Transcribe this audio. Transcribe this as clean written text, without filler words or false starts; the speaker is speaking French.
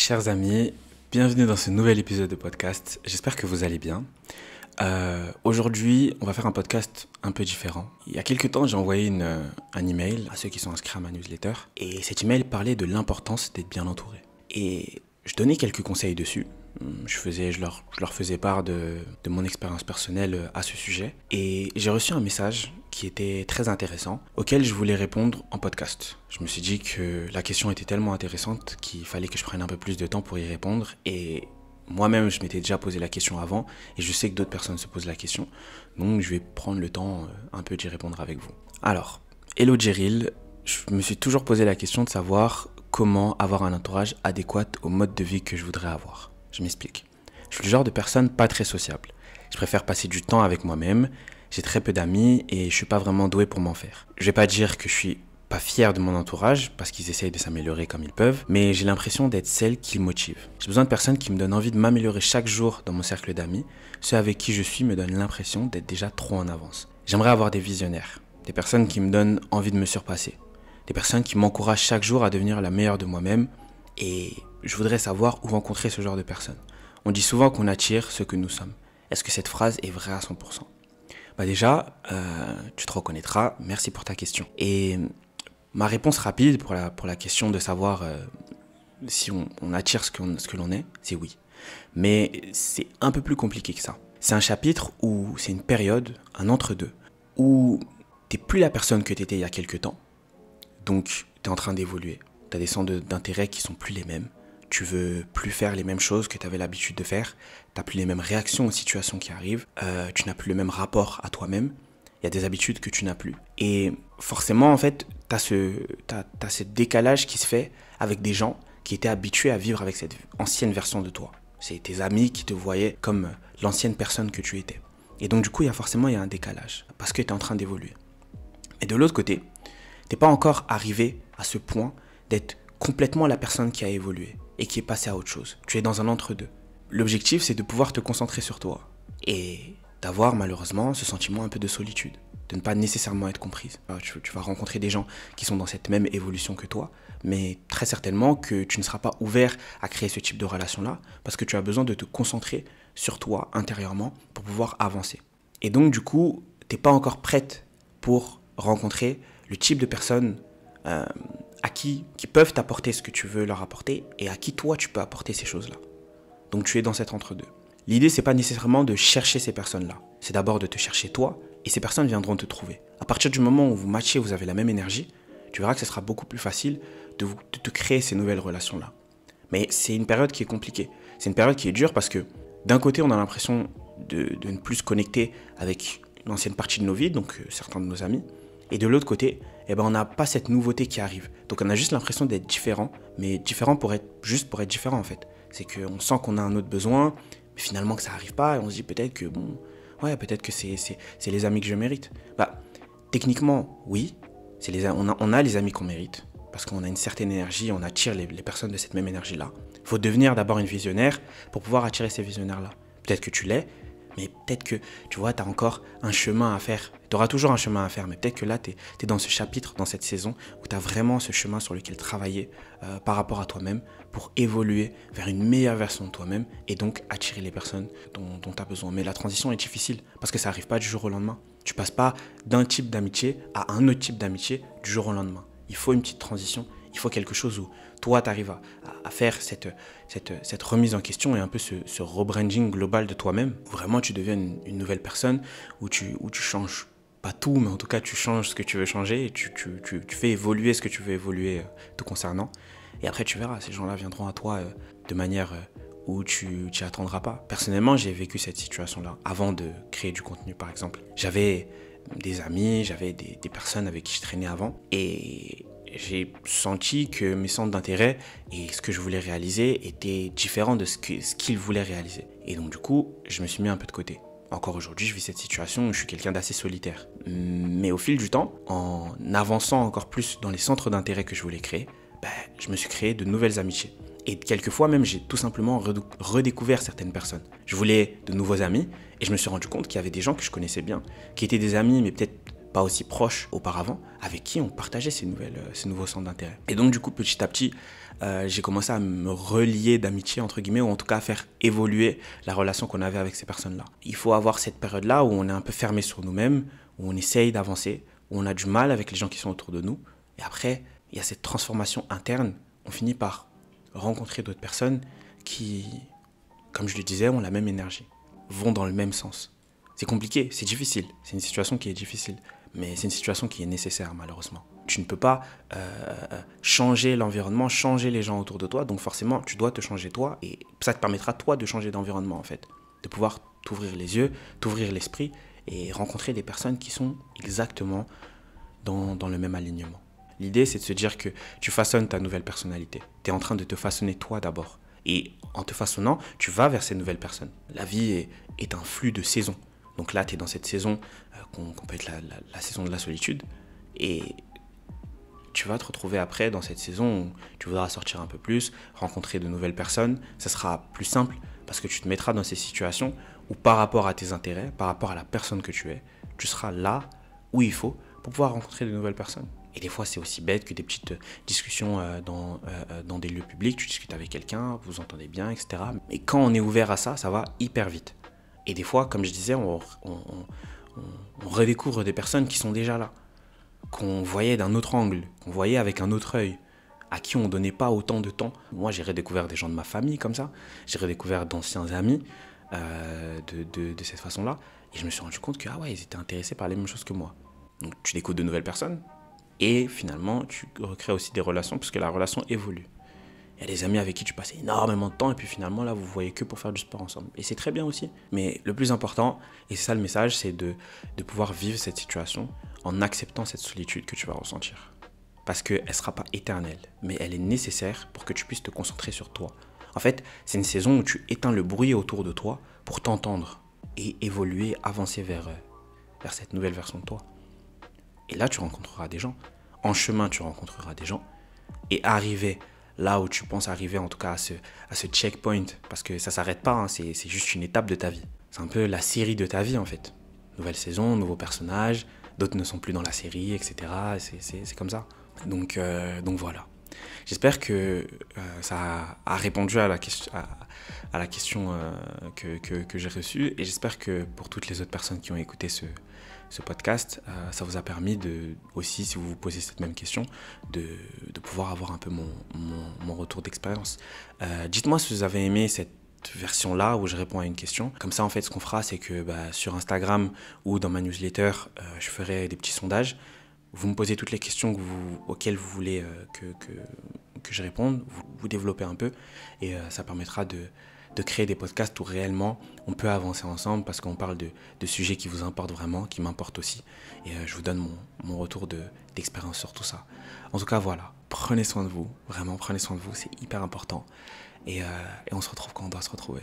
Chers amis, bienvenue dans ce nouvel épisode de podcast. J'espère que vous allez bien. Aujourd'hui, on va faire un podcast un peu différent. Il y a quelques temps, j'ai envoyé un email à ceux qui sont inscrits à ma newsletter. Et cet email parlait de l'importance d'être bien entouré. Et je donnais quelques conseils dessus. Je leur faisais part de mon expérience personnelle à ce sujet. Et j'ai reçu un message qui était très intéressant, auquel je voulais répondre en podcast. Je me suis dit que la question était tellement intéressante qu'il fallait que je prenne un peu plus de temps pour y répondre. Et moi-même, je m'étais déjà posé la question avant, et je sais que d'autres personnes se posent la question. Donc, je vais prendre le temps un peu d'y répondre avec vous. Alors, hello Jéril, je me suis toujours posé la question de savoir comment avoir un entourage adéquat au mode de vie que je voudrais avoir. Je m'explique. Je suis le genre de personne pas très sociable. Je préfère passer du temps avec moi-même. J'ai très peu d'amis et je suis pas vraiment doué pour m'en faire. Je vais pas dire que je suis pas fier de mon entourage parce qu'ils essayent de s'améliorer comme ils peuvent, mais j'ai l'impression d'être celle qui le motive. J'ai besoin de personnes qui me donnent envie de m'améliorer chaque jour dans mon cercle d'amis. Ceux avec qui je suis me donnent l'impression d'être déjà trop en avance. J'aimerais avoir des visionnaires, des personnes qui me donnent envie de me surpasser, des personnes qui m'encouragent chaque jour à devenir la meilleure de moi-même, et je voudrais savoir où rencontrer ce genre de personnes. On dit souvent qu'on attire ce que nous sommes. Est-ce que cette phrase est vraie à 100%? Déjà, tu te reconnaîtras, merci pour ta question. Et ma réponse rapide pour la question de savoir si on attire ce que l'on est, c'est oui. Mais c'est un peu plus compliqué que ça. C'est un chapitre où c'est une période, un entre-deux, où t'es plus la personne que t'étais il y a quelques temps, donc t'es en train d'évoluer. T'as des centres d'intérêt qui sont plus les mêmes. Tu veux plus faire les mêmes choses que tu avais l'habitude de faire. Tu n'as plus les mêmes réactions aux situations qui arrivent. Tu n'as plus le même rapport à toi-même. Il y a des habitudes que tu n'as plus. Et forcément, en fait, t'as ce décalage qui se fait avec des gens qui étaient habitués à vivre avec cette ancienne version de toi. C'est tes amis qui te voyaient comme l'ancienne personne que tu étais. Et donc, du coup, il y a un décalage parce que tu es en train d'évoluer. Et de l'autre côté, tu n'es pas encore arrivé à ce point d'être complètement la personne qui a évolué et qui est passée à autre chose. Tu es dans un entre-deux. L'objectif, c'est de pouvoir te concentrer sur toi et d'avoir malheureusement ce sentiment un peu de solitude, de ne pas nécessairement être comprise. Alors, tu vas rencontrer des gens qui sont dans cette même évolution que toi, mais très certainement que tu ne seras pas ouvert à créer ce type de relation-là parce que tu as besoin de te concentrer sur toi intérieurement pour pouvoir avancer. Et donc, du coup, tu n'es pas encore prête pour rencontrer le type de personnes qui peuvent t'apporter ce que tu veux leur apporter et à qui toi tu peux apporter ces choses-là. Donc tu es dans cet entre-deux. L'idée, c'est pas nécessairement de chercher ces personnes-là. C'est d'abord de te chercher toi et ces personnes viendront te trouver. À partir du moment où vous matchez, vous avez la même énergie, tu verras que ce sera beaucoup plus facile de te créer ces nouvelles relations-là. Mais c'est une période qui est compliquée. C'est une période qui est dure parce que d'un côté, on a l'impression de ne plus se connecter avec l'ancienne partie de nos vies, donc certains de nos amis. Et de l'autre côté, on n'a pas cette nouveauté qui arrive. Donc on a juste l'impression d'être différent, mais différent pour être différent en fait. C'est qu'on sent qu'on a un autre besoin, mais finalement que ça n'arrive pas, et on se dit peut-être que c'est les amis que je mérite. Techniquement, oui, on a les amis qu'on mérite, parce qu'on a une certaine énergie, on attire les personnes de cette même énergie-là. Il faut devenir d'abord une visionnaire pour pouvoir attirer ces visionnaires-là. Peut-être que tu l'es, mais peut-être que, tu vois, tu as encore un chemin à faire. Tu auras toujours un chemin à faire, mais peut-être que là, tu es dans ce chapitre, dans cette saison, où tu as vraiment ce chemin sur lequel travailler par rapport à toi-même pour évoluer vers une meilleure version de toi-même et donc attirer les personnes dont tu as besoin. Mais la transition est difficile parce que ça n'arrive pas du jour au lendemain. Tu passes pas d'un type d'amitié à un autre type d'amitié du jour au lendemain. Il faut une petite transition. Il faut quelque chose où toi, tu arrives à faire cette remise en question et un peu ce rebranding global de toi-même. Vraiment, tu deviens une nouvelle personne où tu changes pas tout, mais en tout cas, tu changes ce que tu veux changer et tu fais évoluer ce que tu veux évoluer te concernant. Et après, tu verras, ces gens-là viendront à toi de manière où tu t'y attendras pas. Personnellement, j'ai vécu cette situation-là avant de créer du contenu, par exemple. J'avais des amis, j'avais des personnes avec qui je traînais avant et j'ai senti que mes centres d'intérêt et ce que je voulais réaliser étaient différents de ce qu'ils voulaient réaliser. Et donc du coup, je me suis mis un peu de côté. Encore aujourd'hui, je vis cette situation où je suis quelqu'un d'assez solitaire. Mais au fil du temps, en avançant encore plus dans les centres d'intérêt que je voulais créer, je me suis créé de nouvelles amitiés. Et quelquefois même, j'ai tout simplement redécouvert certaines personnes. Je voulais de nouveaux amis et je me suis rendu compte qu'il y avait des gens que je connaissais bien, qui étaient des amis, mais peut-être pas aussi proches auparavant, avec qui on partageait ces nouveaux centres d'intérêt. Et donc du coup, petit à petit, j'ai commencé à me relier d'amitié, entre guillemets, ou en tout cas à faire évoluer la relation qu'on avait avec ces personnes-là. Il faut avoir cette période-là où on est un peu fermé sur nous-mêmes, où on essaye d'avancer, où on a du mal avec les gens qui sont autour de nous. Et après, il y a cette transformation interne. On finit par rencontrer d'autres personnes qui, comme je le disais, ont la même énergie, vont dans le même sens. C'est compliqué, c'est difficile, c'est une situation qui est difficile, mais c'est une situation qui est nécessaire malheureusement. Tu ne peux pas changer l'environnement, changer les gens autour de toi, donc forcément tu dois te changer toi, et ça te permettra toi de changer d'environnement en fait, de pouvoir t'ouvrir les yeux, t'ouvrir l'esprit et rencontrer des personnes qui sont exactement dans le même alignement. L'idée c'est de se dire que tu façonnes ta nouvelle personnalité, tu es en train de te façonner toi d'abord, et en te façonnant, tu vas vers ces nouvelles personnes. La vie est un flux de saisons. Donc là, tu es dans cette saison qu'on peut être la saison de la solitude. Et tu vas te retrouver après dans cette saison où tu voudras sortir un peu plus, rencontrer de nouvelles personnes. Ça sera plus simple parce que tu te mettras dans ces situations où par rapport à tes intérêts, par rapport à la personne que tu es, tu seras là où il faut pour pouvoir rencontrer de nouvelles personnes. Et des fois, c'est aussi bête que des petites discussions dans des lieux publics. Tu discutes avec quelqu'un, vous entendez bien, etc. Mais quand on est ouvert à ça, ça va hyper vite. Et des fois, comme je disais, on redécouvre des personnes qui sont déjà là, qu'on voyait d'un autre angle, qu'on voyait avec un autre œil, à qui on ne donnait pas autant de temps. Moi, j'ai redécouvert des gens de ma famille comme ça, j'ai redécouvert d'anciens amis de cette façon-là, et je me suis rendu compte que ils étaient intéressés par les mêmes choses que moi. Donc tu découvres de nouvelles personnes, et finalement, tu recrées aussi des relations, parce que la relation évolue. Il y a des amis avec qui tu passes énormément de temps et puis finalement là vous voyez que pour faire du sport ensemble. Et c'est très bien aussi. Mais le plus important, et c'est ça le message, c'est de pouvoir vivre cette situation en acceptant cette solitude que tu vas ressentir. Parce qu'elle ne sera pas éternelle, mais elle est nécessaire pour que tu puisses te concentrer sur toi. En fait, c'est une saison où tu éteins le bruit autour de toi pour t'entendre et évoluer, avancer vers cette nouvelle version de toi. Et là, tu rencontreras des gens. En chemin, tu rencontreras des gens. Et arriver là où tu penses arriver, en tout cas à ce checkpoint, parce que ça ne s'arrête pas, hein, c'est juste une étape de ta vie. C'est un peu la série de ta vie en fait. Nouvelle saison, nouveaux personnages, d'autres ne sont plus dans la série, etc. C'est comme ça. Donc voilà. J'espère que ça a répondu à la question que j'ai reçue, et j'espère que pour toutes les autres personnes qui ont écouté ce podcast, ça vous a permis aussi, si vous vous posez cette même question, de pouvoir avoir un peu mon retour d'expérience. Dites-moi si vous avez aimé cette version-là où je réponds à une question. Comme ça, en fait, ce qu'on fera, c'est que sur Instagram ou dans ma newsletter, je ferai des petits sondages. Vous me posez toutes les questions auxquelles vous voulez que je réponde, vous développez un peu, et ça permettra de créer des podcasts où réellement on peut avancer ensemble, parce qu'on parle de sujets qui vous importent vraiment, qui m'importent aussi, et je vous donne mon retour d'expérience sur tout ça. En tout cas, voilà, prenez soin de vous, vraiment prenez soin de vous, c'est hyper important, et on se retrouve quand on doit se retrouver.